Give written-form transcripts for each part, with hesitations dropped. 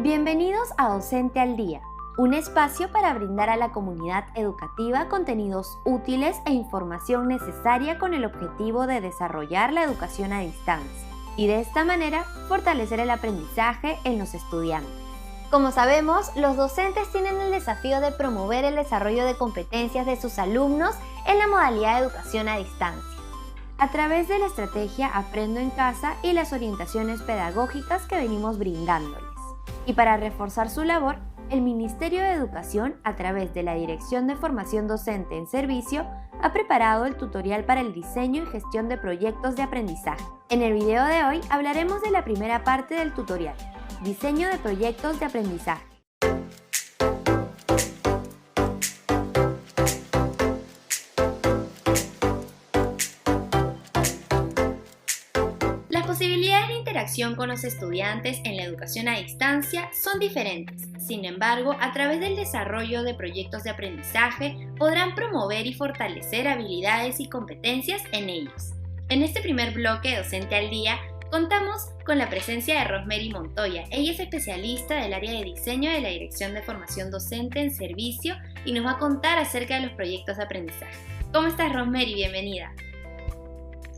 Bienvenidos a Docente al Día, un espacio para brindar a la comunidad educativa contenidos útiles e información necesaria con el objetivo de desarrollar la educación a distancia y de esta manera fortalecer el aprendizaje en los estudiantes. Como sabemos, los docentes tienen el desafío de promover el desarrollo de competencias de sus alumnos en la modalidad de educación a distancia, a través de la estrategia Aprendo en Casa y las orientaciones pedagógicas que venimos brindándoles. Y para reforzar su labor, el Ministerio de Educación, a través de la Dirección de Formación Docente en Servicio, ha preparado el tutorial para el diseño y gestión de proyectos de aprendizaje. En el video de hoy hablaremos de la primera parte del tutorial, diseño de proyectos de aprendizaje. Las posibilidades de interacción con los estudiantes en la educación a distancia son diferentes. Sin embargo, a través del desarrollo de proyectos de aprendizaje podrán promover y fortalecer habilidades y competencias en ellos. En este primer bloque de Docente al Día, contamos con la presencia de Rosemary Montoya. Ella es especialista del área de diseño de la Dirección de Formación Docente en Servicio y nos va a contar acerca de los proyectos de aprendizaje. ¿Cómo estás, Rosemary? Bienvenida.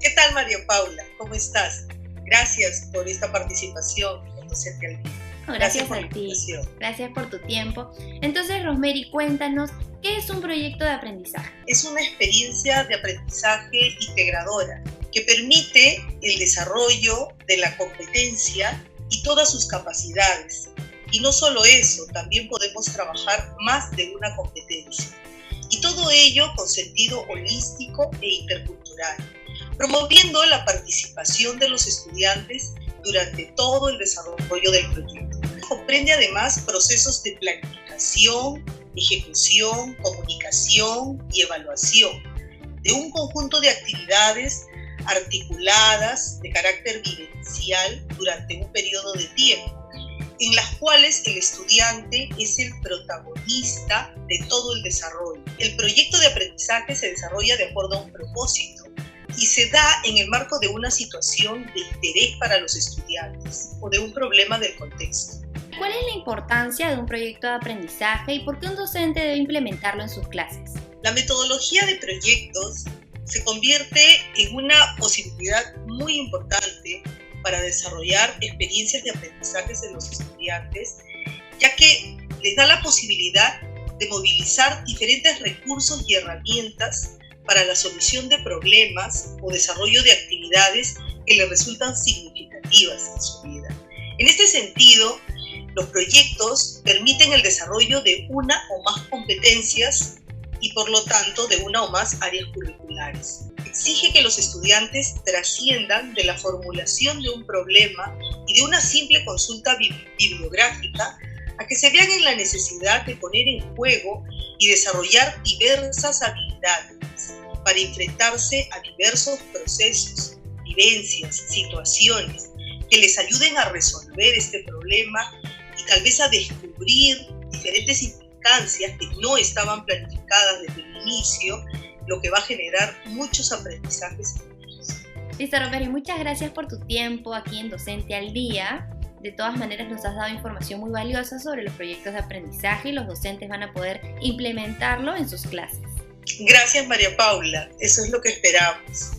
¿Qué tal, María Paula? ¿Cómo estás? Gracias por esta participación en Docente al Día. Gracias a ti. Gracias por tu tiempo. Entonces, Rosemary, cuéntanos, ¿qué es un proyecto de aprendizaje? Es una experiencia de aprendizaje integradora que permite el desarrollo de la competencia y todas sus capacidades. Y no solo eso, también podemos trabajar más de una competencia. Y todo ello con sentido holístico e intercultural, promoviendo la participación de los estudiantes durante todo el desarrollo del proyecto. Comprende además procesos de planificación, ejecución, comunicación y evaluación de un conjunto de actividades articuladas de carácter vivencial durante un periodo de tiempo, en las cuales el estudiante es el protagonista de todo el desarrollo. El proyecto de aprendizaje se desarrolla de acuerdo a un propósito y se da en el marco de una situación de interés para los estudiantes o de un problema del contexto. ¿Cuál es la importancia de un proyecto de aprendizaje y por qué un docente debe implementarlo en sus clases? La metodología de proyectos se convierte en una posibilidad muy importante para desarrollar experiencias de aprendizaje en los estudiantes, ya que les da la posibilidad de movilizar diferentes recursos y herramientas para la solución de problemas o desarrollo de actividades que les resultan significativas en su vida. En este sentido, los proyectos permiten el desarrollo de una o más competencias y por lo tanto de una o más áreas curriculares. Exige que los estudiantes trasciendan de la formulación de un problema y de una simple consulta bibliográfica a que se vean en la necesidad de poner en juego y desarrollar diversas habilidades para enfrentarse a diversos procesos, vivencias, situaciones que les ayuden a resolver este problema y tal vez a descubrir diferentes implicancias que no estaban planificadas desde el inicio, lo que va a generar muchos aprendizajes en ellos. Listo, Rosemary, muchas gracias por tu tiempo aquí en Docente al Día. De todas maneras nos has dado información muy valiosa sobre los proyectos de aprendizaje y los docentes van a poder implementarlo en sus clases. Gracias, María Paula, eso es lo que esperamos.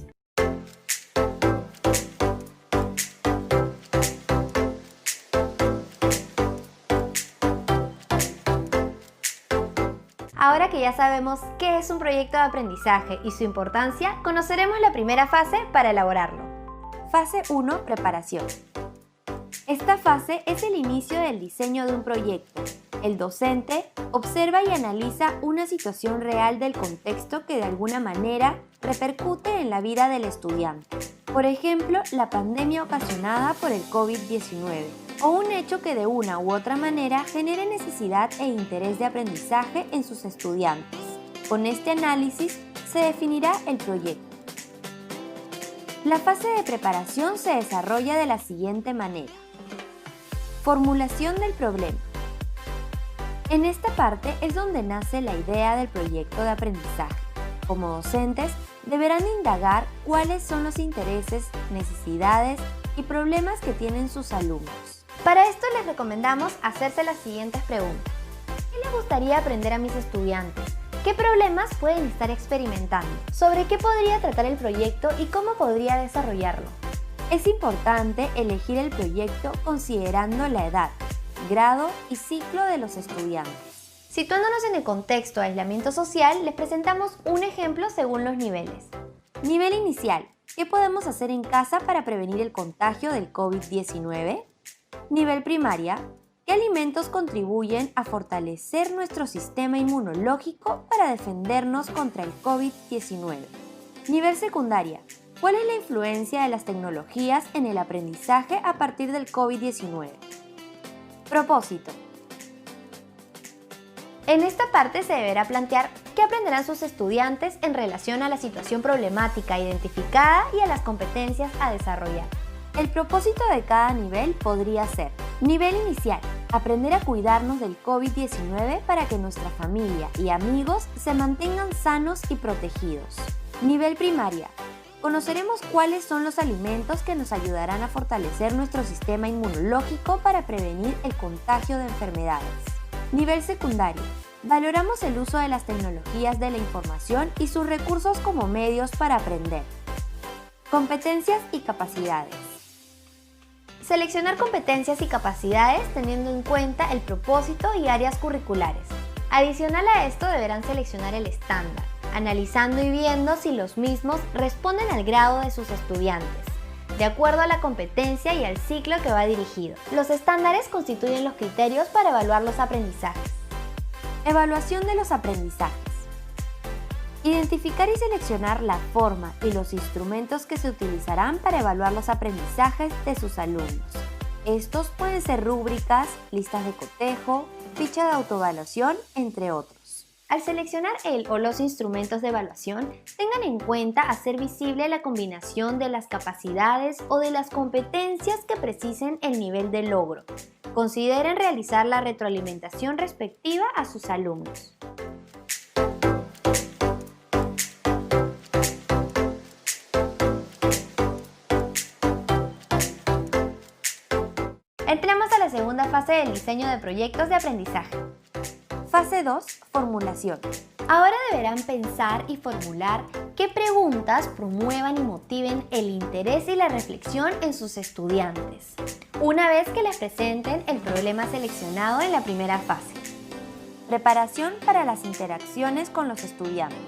Ahora que ya sabemos qué es un proyecto de aprendizaje y su importancia, conoceremos la primera fase para elaborarlo. Fase 1. Preparación. Esta fase es el inicio del diseño de un proyecto. El docente observa y analiza una situación real del contexto que de alguna manera repercute en la vida del estudiante. Por ejemplo, la pandemia ocasionada por el COVID-19 o un hecho que de una u otra manera genere necesidad e interés de aprendizaje en sus estudiantes. Con este análisis se definirá el proyecto. La fase de preparación se desarrolla de la siguiente manera. Formulación del problema. En esta parte es donde nace la idea del proyecto de aprendizaje. Como docentes, deberán indagar cuáles son los intereses, necesidades y problemas que tienen sus alumnos. Para esto les recomendamos hacerse las siguientes preguntas. ¿Qué les gustaría aprender a mis estudiantes? ¿Qué problemas pueden estar experimentando? ¿Sobre qué podría tratar el proyecto y cómo podría desarrollarlo? Es importante elegir el proyecto considerando la edad, grado y ciclo de los estudiantes. Situándonos en el contexto de aislamiento social, les presentamos un ejemplo según los niveles. Nivel inicial. ¿Qué podemos hacer en casa para prevenir el contagio del COVID-19? Nivel primaria. ¿Qué alimentos contribuyen a fortalecer nuestro sistema inmunológico para defendernos contra el COVID-19? Nivel secundaria. ¿Cuál es la influencia de las tecnologías en el aprendizaje a partir del COVID-19? Propósito. En esta parte se deberá plantear qué aprenderán sus estudiantes en relación a la situación problemática identificada y a las competencias a desarrollar. El propósito de cada nivel podría ser: nivel inicial, aprender a cuidarnos del COVID-19 para que nuestra familia y amigos se mantengan sanos y protegidos. Nivel primaria, conoceremos cuáles son los alimentos que nos ayudarán a fortalecer nuestro sistema inmunológico para prevenir el contagio de enfermedades. Nivel secundario, valoramos el uso de las tecnologías de la información y sus recursos como medios para aprender. Competencias y capacidades. Seleccionar competencias y capacidades teniendo en cuenta el propósito y áreas curriculares. Adicional a esto deberán seleccionar el estándar, analizando y viendo si los mismos responden al grado de sus estudiantes, de acuerdo a la competencia y al ciclo que va dirigido. Los estándares constituyen los criterios para evaluar los aprendizajes. Evaluación de los aprendizajes. Identificar y seleccionar la forma y los instrumentos que se utilizarán para evaluar los aprendizajes de sus alumnos. Estos pueden ser rúbricas, listas de cotejo, ficha de autoevaluación, entre otros. Al seleccionar el o los instrumentos de evaluación, tengan en cuenta hacer visible la combinación de las capacidades o de las competencias que precisen el nivel de logro. Consideren realizar la retroalimentación respectiva a sus alumnos. Entremos a la segunda fase del diseño de proyectos de aprendizaje. Fase 2. Formulación. Ahora deberán pensar y formular qué preguntas promuevan y motiven el interés y la reflexión en sus estudiantes, una vez que les presenten el problema seleccionado en la primera fase. Preparación para las interacciones con los estudiantes.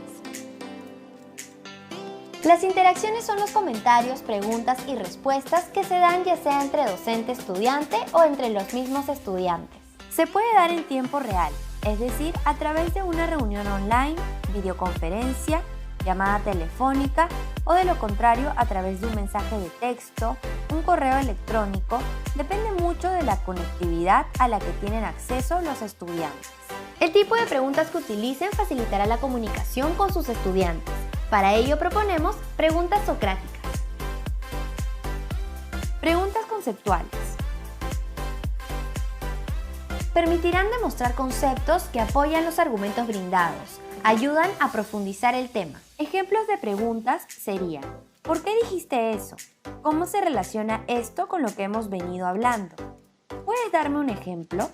Las interacciones son los comentarios, preguntas y respuestas que se dan ya sea entre docente-estudiante o entre los mismos estudiantes. Se puede dar en tiempo real, es decir, a través de una reunión online, videoconferencia, llamada telefónica o de lo contrario a través de un mensaje de texto, un correo electrónico, depende mucho de la conectividad a la que tienen acceso los estudiantes. El tipo de preguntas que utilicen facilitará la comunicación con sus estudiantes. Para ello proponemos preguntas socráticas. Preguntas conceptuales. Permitirán demostrar conceptos que apoyan los argumentos brindados, ayudan a profundizar el tema. Ejemplos de preguntas serían: ¿por qué dijiste eso? ¿Cómo se relaciona esto con lo que hemos venido hablando? ¿Puedes darme un ejemplo?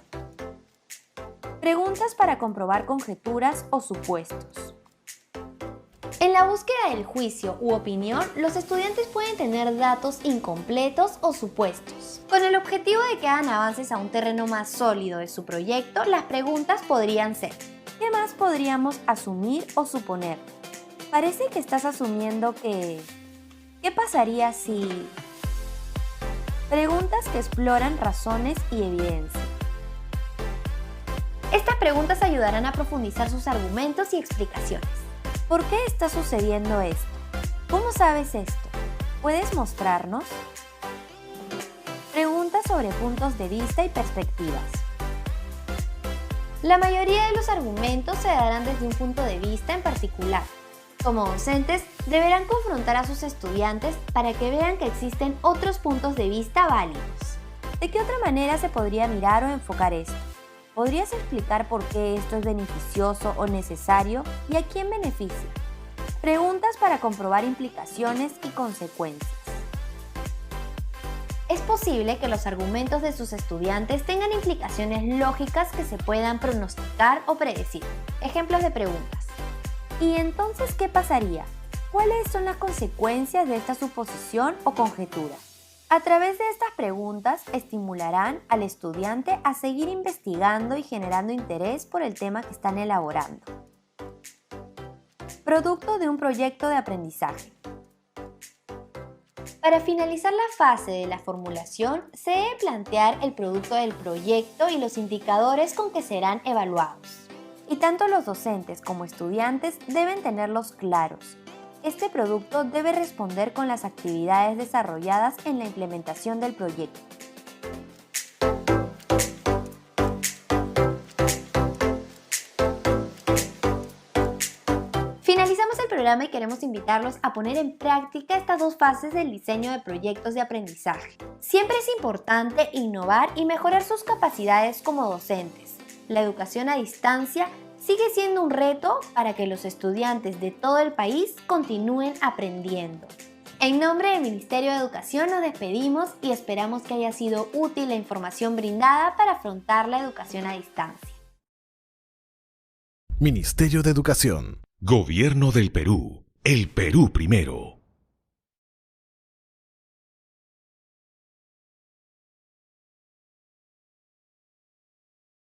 Preguntas para comprobar conjeturas o supuestos. En la búsqueda del juicio u opinión, los estudiantes pueden tener datos incompletos o supuestos. Con el objetivo de que hagan avances a un terreno más sólido de su proyecto, las preguntas podrían ser: ¿qué más podríamos asumir o suponer? Parece que estás asumiendo que... ¿qué pasaría si...? Preguntas que exploran razones y evidencia. Estas preguntas ayudarán a profundizar sus argumentos y explicaciones. ¿Por qué está sucediendo esto? ¿Cómo sabes esto? ¿Puedes mostrarnos? Preguntas sobre puntos de vista y perspectivas. La mayoría de los argumentos se darán desde un punto de vista en particular. Como docentes, deberán confrontar a sus estudiantes para que vean que existen otros puntos de vista válidos. ¿De qué otra manera se podría mirar o enfocar esto? ¿Podrías explicar por qué esto es beneficioso o necesario y a quién beneficia? Preguntas para comprobar implicaciones y consecuencias. Es posible que los argumentos de sus estudiantes tengan implicaciones lógicas que se puedan pronosticar o predecir. Ejemplos de preguntas. ¿Y entonces qué pasaría? ¿Cuáles son las consecuencias de esta suposición o conjetura? A través de estas preguntas estimularán al estudiante a seguir investigando y generando interés por el tema que están elaborando. Producto de un proyecto de aprendizaje. Para finalizar la fase de la formulación, se debe plantear el producto del proyecto y los indicadores con que serán evaluados. Y tanto los docentes como estudiantes deben tenerlos claros. Este producto debe responder con las actividades desarrolladas en la implementación del proyecto. Finalizamos el programa y queremos invitarlos a poner en práctica estas dos fases del diseño de proyectos de aprendizaje. Siempre es importante innovar y mejorar sus capacidades como docentes. La educación a distancia sigue siendo un reto para que los estudiantes de todo el país continúen aprendiendo. En nombre del Ministerio de Educación nos despedimos y esperamos que haya sido útil la información brindada para afrontar la educación a distancia. Ministerio de Educación. Gobierno del Perú. El Perú primero.